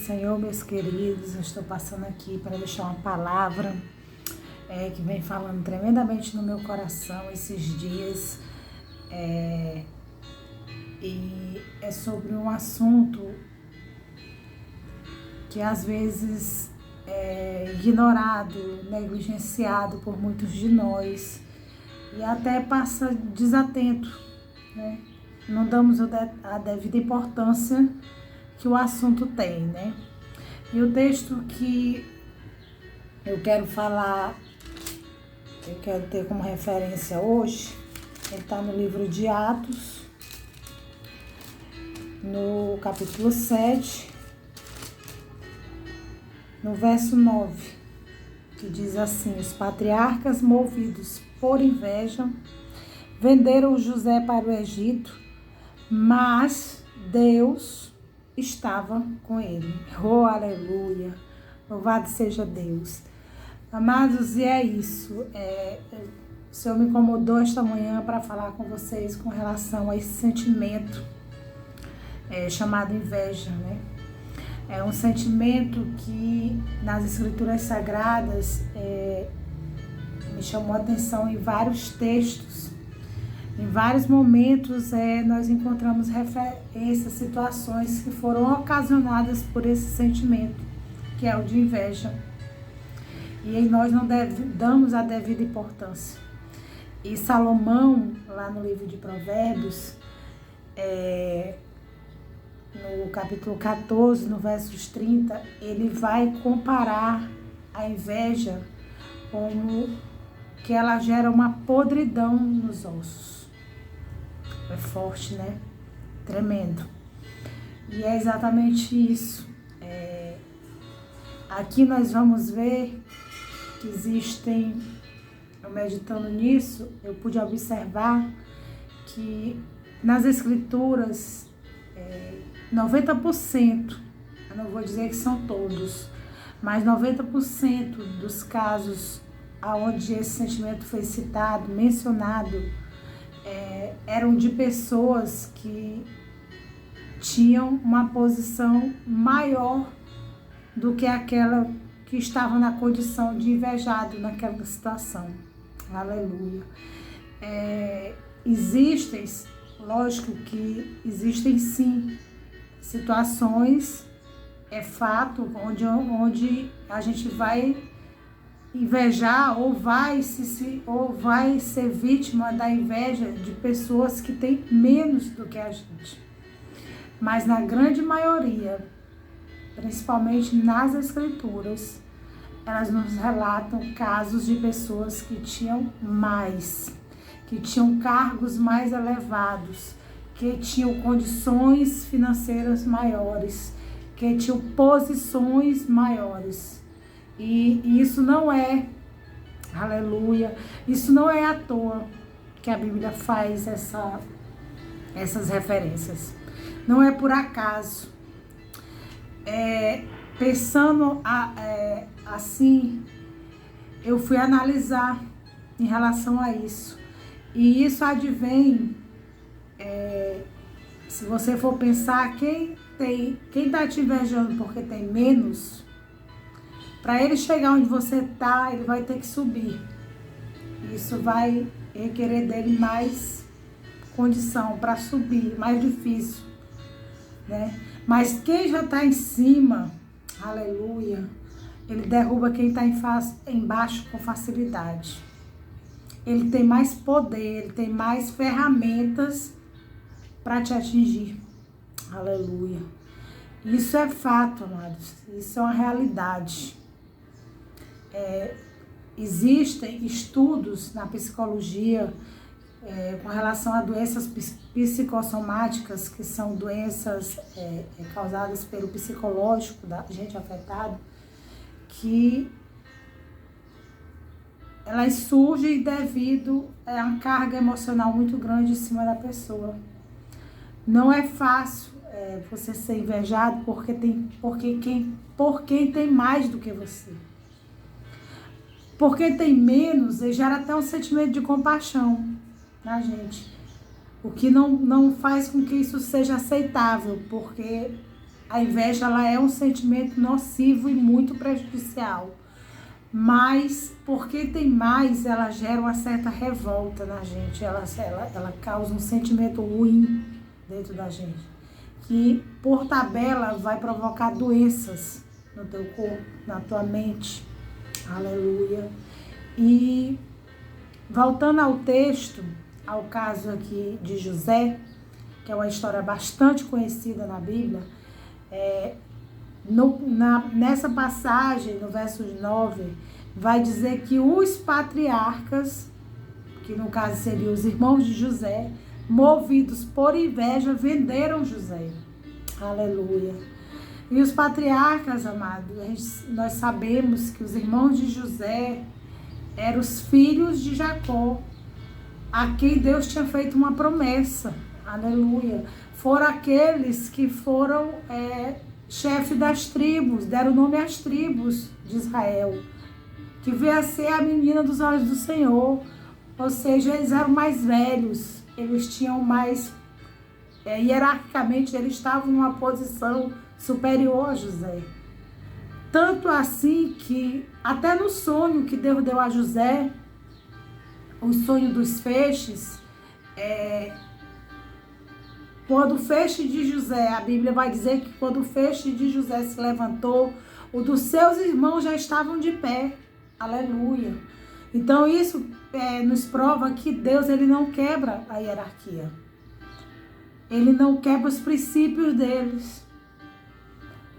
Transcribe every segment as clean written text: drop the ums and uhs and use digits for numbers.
Senhor, meus queridos. Eu estou passando aqui para deixar uma palavra que vem falando tremendamente no meu coração esses dias. E é sobre um assunto que às vezes é ignorado, negligenciado por muitos de nós e até passa desatento, né? Não damos a devida importância que o assunto tem, né? E o texto que eu quero falar, eu quero ter como referência hoje, ele está no livro de Atos, no capítulo 7, no verso 9, que diz assim: os patriarcas, movidos por inveja, venderam José para o Egito, mas Deus estava com ele. Oh, aleluia! Louvado seja Deus. Amados, e é isso. O Senhor me incomodou esta manhã para falar com vocês com relação a esse sentimento chamado inveja, né? É um sentimento que nas Escrituras Sagradas me chamou a atenção em vários textos. Em vários momentos nós encontramos referências, situações que foram ocasionadas por esse sentimento, que é o de inveja. E nós não damos a devida importância. E Salomão, lá no livro de Provérbios, no capítulo 14, no versos 30, ele vai comparar a inveja como que ela gera uma podridão nos ossos. É forte, né? Tremendo. E é exatamente isso. Aqui nós vamos ver que existem, eu meditando nisso, eu pude observar que nas Escrituras, 90%, eu não vou dizer que são todos, mas 90% dos casos onde esse sentimento foi citado, mencionado, eram de pessoas que tinham uma posição maior do que aquela que estava na condição de invejado naquela situação. Aleluia. Existem, lógico que existem sim situações, é fato, onde a gente vai invejar ou vai ser vítima da inveja de pessoas que têm menos do que a gente. Mas na grande maioria, principalmente nas Escrituras, elas nos relatam casos de pessoas que tinham mais, que tinham cargos mais elevados, que tinham condições financeiras maiores, que tinham posições maiores. E isso não é, aleluia, isso não é à toa que a Bíblia faz essas referências. Não é por acaso. Pensando assim, eu fui analisar em relação a isso. E isso advém, se você for pensar, quem está te invejando porque tem menos, para ele chegar onde você está, ele vai ter que subir. Isso vai requerer dele mais condição para subir, mais difícil, né? Mas quem já está em cima, aleluia, ele derruba quem está embaixo com facilidade. Ele tem mais poder, ele tem mais ferramentas para te atingir. Aleluia. Isso é fato, amados. Isso é uma realidade. Existem estudos na psicologia com relação a doenças psicossomáticas, que são doenças causadas pelo psicológico da gente afetada, que elas surgem devido a uma carga emocional muito grande em cima da pessoa. Não é fácil você ser invejado por quem tem mais do que você. Por quem tem menos, ele gera até um sentimento de compaixão na gente. O que não faz com que isso seja aceitável, porque A inveja, ela é um sentimento nocivo e muito prejudicial. Mas, porque tem mais, ela gera uma certa revolta na gente. Ela causa um sentimento ruim dentro da gente. Que, por tabela, vai provocar doenças no teu corpo, na tua mente. Aleluia. E, voltando ao texto, ao caso aqui de José, que é uma história bastante conhecida na Bíblia, nessa passagem, no verso 9, vai dizer que os patriarcas, que no caso seriam os irmãos de José, movidos por inveja, venderam José. Aleluia. E os patriarcas, amados, nós sabemos que os irmãos de José eram os filhos de Jacó, a quem Deus tinha feito uma promessa. Aleluia. Foram aqueles que foram chefe das tribos, deram nome às tribos de Israel, que veio a ser a menina dos olhos do Senhor. Ou seja, eles eram mais velhos, eles tinham mais, hierarquicamente, eles estavam numa posição superior a José. Tanto assim que, até no sonho que Deus deu a José, o sonho dos feixes, quando o feixe de José, a Bíblia vai dizer que quando o feixe de José se levantou, o dos seus irmãos já estavam de pé. Aleluia. Então isso nos prova que Deus, ele não quebra a hierarquia. Ele não quebra os princípios deles.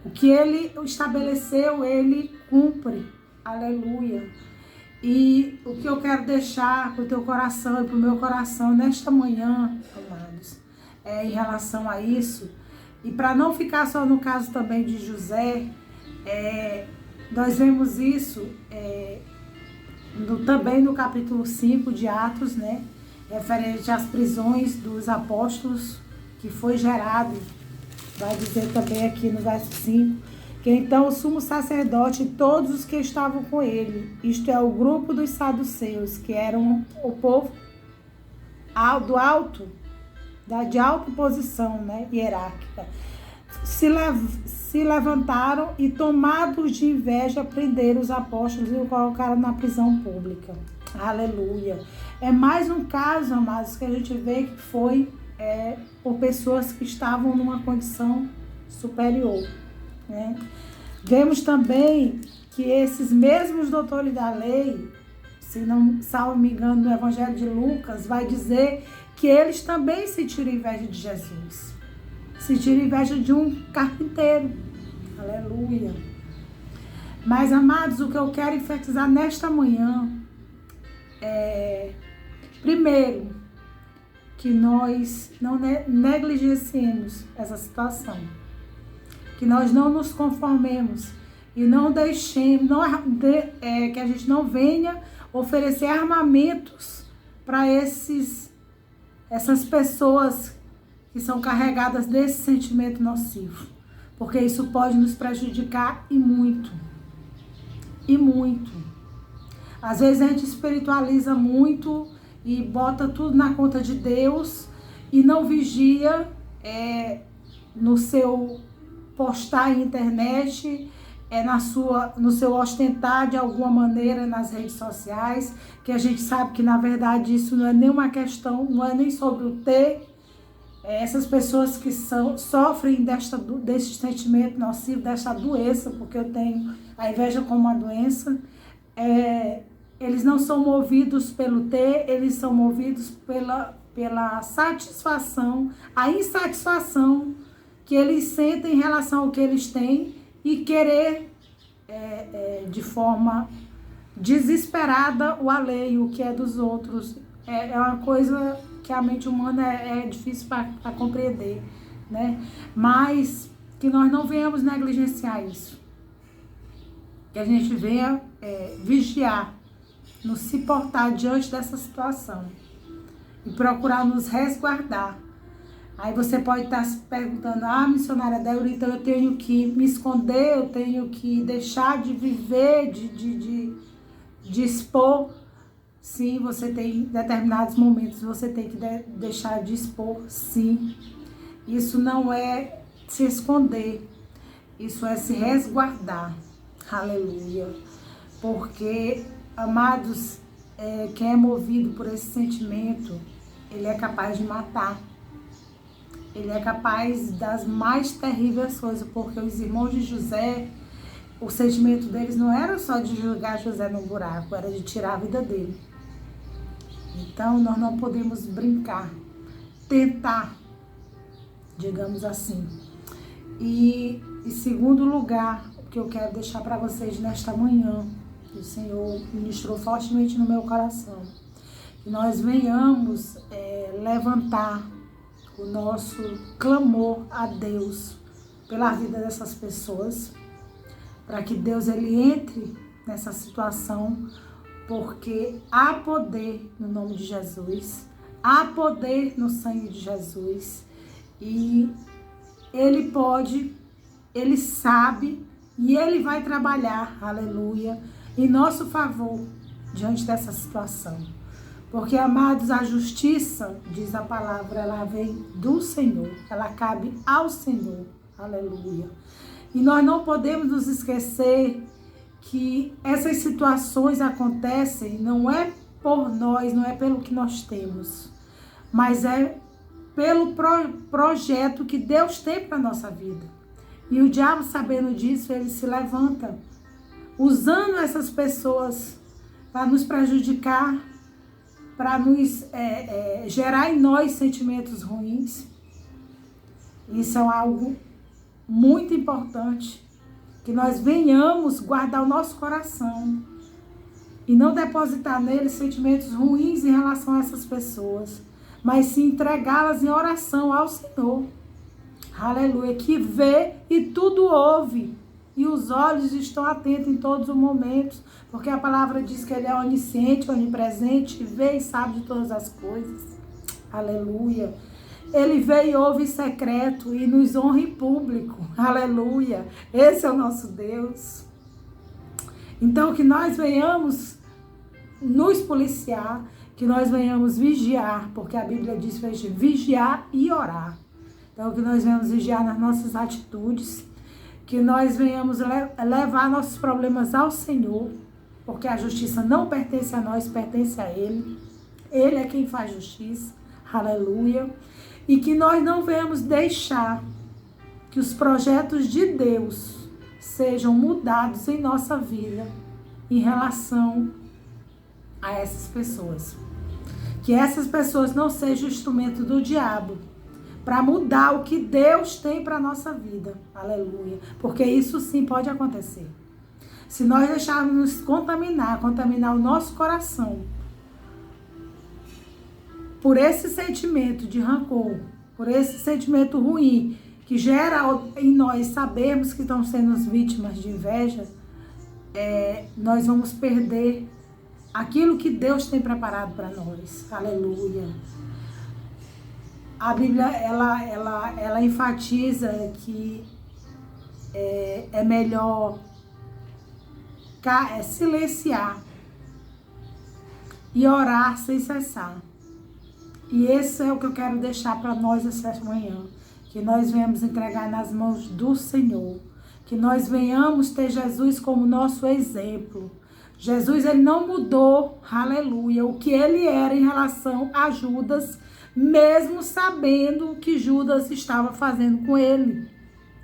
O que ele estabeleceu, ele cumpre. Aleluia. E o que eu quero deixar para o teu coração e para o meu coração nesta manhã, amados, em relação a isso, e para não ficar só no caso também de José, nós vemos isso também no capítulo 5 de Atos, né, referente às prisões dos apóstolos, que foi gerado, vai dizer também aqui no verso 5, que então o sumo sacerdote e todos os que estavam com ele, isto é, o grupo dos saduceus, que eram o povo de alta posição, né, hierárquica, se levantaram e, tomados de inveja, prenderam os apóstolos e o colocaram na prisão pública. Aleluia. É mais um caso, amados, que a gente vê que foi por pessoas que estavam numa condição superior, né? Vemos também que esses mesmos doutores da lei, se não salvo me engano, no Evangelho de Lucas, vai dizer que eles também sentiram inveja de Jesus. Sentiram inveja de um carpinteiro. Aleluia. Mas, amados, o que eu quero enfatizar nesta manhã primeiro, que nós não negligenciemos essa situação. Que nós não nos conformemos e não deixemos, que a gente não venha oferecer armamentos para essas pessoas que são carregadas desse sentimento nocivo, porque isso pode nos prejudicar e muito, e muito. Às vezes a gente espiritualiza muito e bota tudo na conta de Deus e não vigia no seu postar em internet, no seu ostentar de alguma maneira nas redes sociais, que a gente sabe que na verdade isso não é nenhuma questão, não é nem sobre o ter. Essas pessoas que sofrem desse sentimento nocivo, dessa doença, porque eu tenho a inveja como uma doença, eles não são movidos pelo ter, eles são movidos pela satisfação, a insatisfação que eles sentem em relação ao que eles têm e querer de forma desesperada o alheio, o que é dos outros. É uma coisa que a mente humana é difícil para compreender, né? Mas que nós não venhamos negligenciar isso. Que a gente venha vigiar, nos se portar diante dessa situação e procurar nos resguardar. Aí você pode estar se perguntando, missionária Débora, então eu tenho que me esconder, eu tenho que deixar de viver, de expor. Sim, você tem determinados momentos, você tem que deixar de expor, sim. Isso não é se esconder, Isso é se resguardar. Aleluia. Porque, amados, quem é movido por esse sentimento, ele é capaz de matar. Ele é capaz das mais terríveis coisas, porque os irmãos de José, o sentimento deles não era só de jogar José no buraco, era de tirar a vida dele. Então, nós não podemos brincar, tentar, digamos assim. E em segundo lugar, o que eu quero deixar para vocês nesta manhã, que o Senhor ministrou fortemente no meu coração, que nós venhamos levantar o nosso clamor a Deus pela vida dessas pessoas, para que Deus ele entre nessa situação, porque há poder no nome de Jesus, há poder no sangue de Jesus, e Ele pode, Ele sabe, e Ele vai trabalhar, aleluia, em nosso favor diante dessa situação. Porque, amados, a justiça, diz a palavra, ela vem do Senhor, ela cabe ao Senhor, aleluia. E nós não podemos nos esquecer que essas situações acontecem não é por nós, não é pelo que nós temos, mas é pelo projeto que Deus tem para a nossa vida. E o diabo, sabendo disso, ele se levanta, usando essas pessoas para nos prejudicar, para nos gerar em nós sentimentos ruins. Isso é algo muito importante, que nós venhamos guardar o nosso coração e não depositar nele sentimentos ruins em relação a essas pessoas, mas sim entregá-las em oração ao Senhor. Aleluia, que vê e tudo ouve, e os olhos estão atentos em todos os momentos, porque a palavra diz que ele é onisciente, onipresente, vê e sabe de todas as coisas. Aleluia. Ele vê e ouve em secreto e nos honra em público. Aleluia. Esse é o nosso Deus. Então, que nós venhamos nos policiar, que nós venhamos vigiar, porque a Bíblia diz para a gente vigiar e orar. Então, que nós venhamos vigiar nas nossas atitudes, que nós venhamos levar nossos problemas ao Senhor, porque a justiça não pertence a nós, pertence a Ele. Ele é quem faz justiça. Aleluia. E que nós não venhamos deixar que os projetos de Deus sejam mudados em nossa vida em relação a essas pessoas. Que essas pessoas não sejam instrumento do diabo para mudar o que Deus tem para a nossa vida. Aleluia. Porque isso sim pode acontecer. Se nós deixarmos nos contaminar o nosso coração por esse sentimento de rancor, por esse sentimento ruim que gera em nós sabermos que estamos sendo vítimas de inveja, nós vamos perder aquilo que Deus tem preparado para nós. Aleluia. A Bíblia, ela enfatiza que é melhor silenciar e orar sem cessar. E esse é o que eu quero deixar para nós essa manhã. Que nós venhamos entregar nas mãos do Senhor. Que nós venhamos ter Jesus como nosso exemplo. Jesus, ele não mudou, aleluia, o que ele era em relação a Judas, mesmo sabendo o que Judas estava fazendo com ele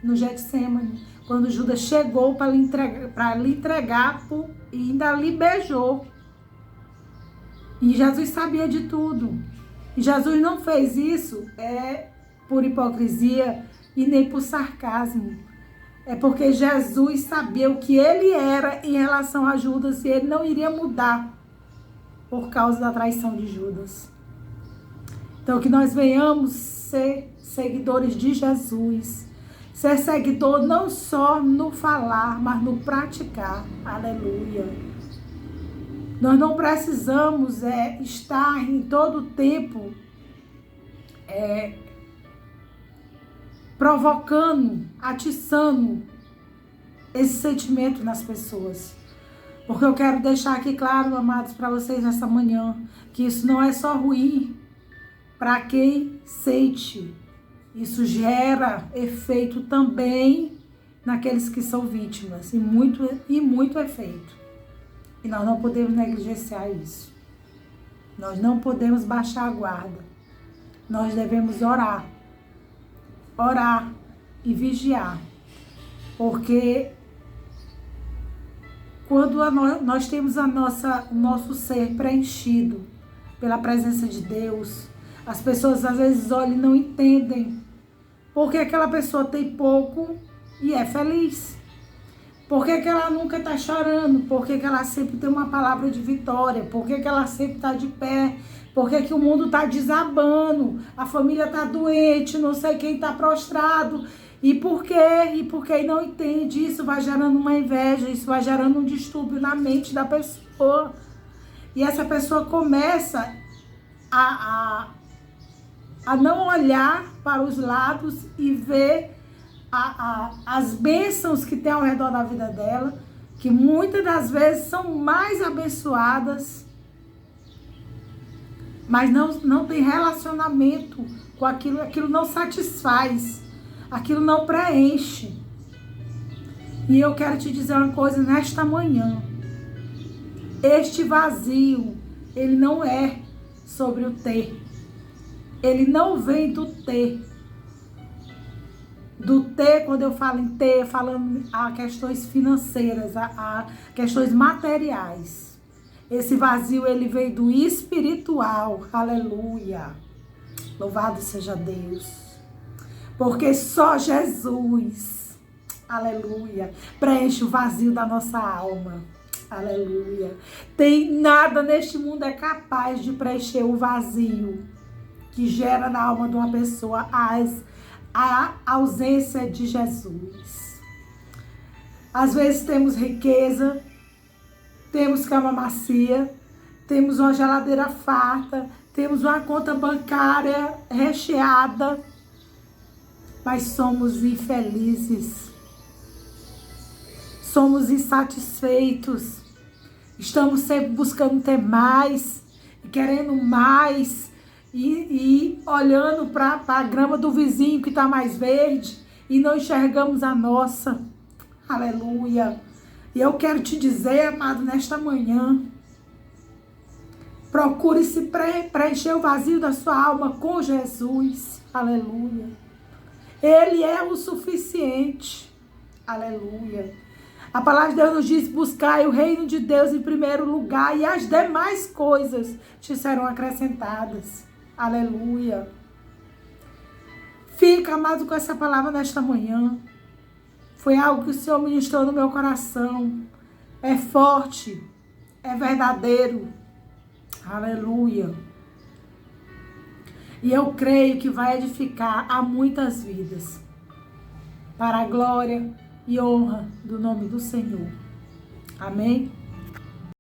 no Getsêmani. Quando Judas chegou para lhe entregar e ainda lhe beijou. E Jesus sabia de tudo. E Jesus não fez isso por hipocrisia e nem por sarcasmo. É porque Jesus sabia o que ele era em relação a Judas e ele não iria mudar por causa da traição de Judas. Então, que nós venhamos ser seguidores de Jesus. Ser seguidor não só no falar, mas no praticar. Aleluia. Nós não precisamos estar em todo o tempo provocando, atiçando esse sentimento nas pessoas. Porque eu quero deixar aqui claro, amados, para vocês nessa manhã, que isso não é só ruim para quem sente. Isso gera efeito também naqueles que são vítimas, e muito é feito. E nós não podemos negligenciar isso. Nós não podemos baixar a guarda. Nós devemos orar e vigiar, porque quando nós temos o nosso ser preenchido pela presença de Deus, as pessoas às vezes olham e não entendem porque aquela pessoa tem pouco e é feliz. Por que ela nunca está chorando? Por que ela sempre tem uma palavra de vitória? Por que ela sempre está de pé? Por que o mundo está desabando? A família está doente, não sei quem está prostrado. E por quê? E porque não entende. Isso vai gerando uma inveja, isso vai gerando um distúrbio na mente da pessoa. E essa pessoa começa a não olhar para os lados e ver as bênçãos que tem ao redor da vida dela, que muitas das vezes são mais abençoadas, mas não tem relacionamento com aquilo não satisfaz, aquilo não preenche. E eu quero te dizer uma coisa nesta manhã: este vazio, ele não é sobre o ter, ele não vem do ter. Do ter, quando eu falo em ter, falando a questões financeiras, a questões materiais. Esse vazio, ele veio do espiritual. Aleluia. Louvado seja Deus. Porque só Jesus, aleluia, preenche o vazio da nossa alma. Aleluia. Tem nada neste mundo é capaz de preencher o vazio que gera na alma de uma pessoa a ausência de Jesus. Às vezes temos riqueza, temos cama macia, temos uma geladeira farta, temos uma conta bancária recheada, mas somos infelizes, somos insatisfeitos, estamos sempre buscando ter mais, querendo mais, e olhando para a grama do vizinho que está mais verde e não enxergamos a nossa. Aleluia. E eu quero te dizer, amado, nesta manhã, procure se preencher o vazio da sua alma com Jesus. Aleluia. Ele é o suficiente. Aleluia. A palavra de Deus nos diz: buscai o reino de Deus em primeiro lugar e as demais coisas te serão acrescentadas. Aleluia. Fica, amado, com essa palavra nesta manhã. Foi algo que o Senhor ministrou no meu coração. É forte, é verdadeiro. Aleluia. E eu creio que vai edificar a muitas vidas, para a glória e honra do nome do Senhor. Amém?